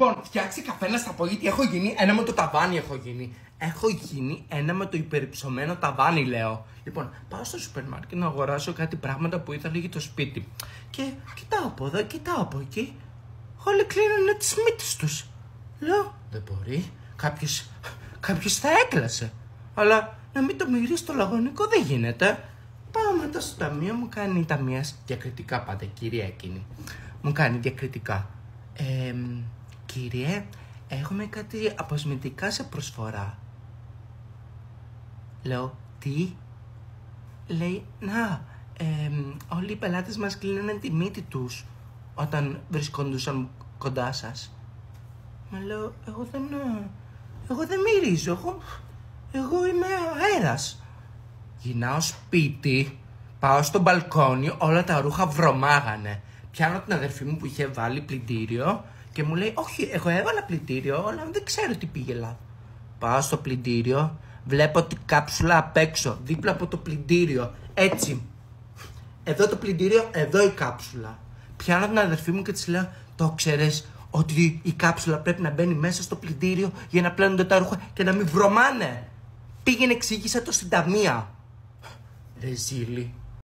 Λοιπόν, φτιάξει καφέ στα απόγευμα. Έχω γίνει ένα με το ταβάνι. Έχω γίνει ένα με το υπερυψωμένο ταβάνι, λέω. Λοιπόν, πάω στο σούπερ μάρκετ να αγοράσω κάτι πράγματα που ήθελα για το σπίτι. Και κοιτάω από εδώ, κοιτάω από εκεί. Όλοι κλείνουν τις μύτες τους. Λέω, δεν μπορεί. Κάποιος θα έκλασε. Αλλά να μην το μυρίσει στο λαγωνικό δεν γίνεται. Πάω μετά στο ταμείο, μου κάνει η ταμεία διακριτικά πάντα, κυρία εκείνη. Μου κάνει διακριτικά. Κύριε, έχουμε κάτι αποσμητικά σε προσφορά. Λέω, τι? Λέει, να, όλοι οι πελάτες μας κλείνανε τη μύτη τους όταν βρισκόντουσαν κοντά σας. Μα λέω, εγώ δεν μυρίζω, εγώ είμαι αέρας. Γυρνάω σπίτι, πάω στο μπαλκόνι, όλα τα ρούχα βρωμάγανε. Πιάνω την αδερφή μου που είχε βάλει πλυντήριο και μου λέει, όχι, εγώ έβαλα πλυντήριο, αλλά δεν ξέρω τι πήγε λάθος. Πάω στο πλυντήριο, βλέπω την κάψουλα απ' έξω, δίπλα από το πλυντήριο, έτσι. Εδώ το πλυντήριο, εδώ η κάψουλα. Πιάνω την αδερφή μου και της λέω, το ξέρεις ότι η κάψουλα πρέπει να μπαίνει μέσα στο πλυντήριο για να πλένονται τα ρούχα και να μην βρωμάνε. Πήγαινε, εξήγησε το στην ταμεία. Ρε ζήλι.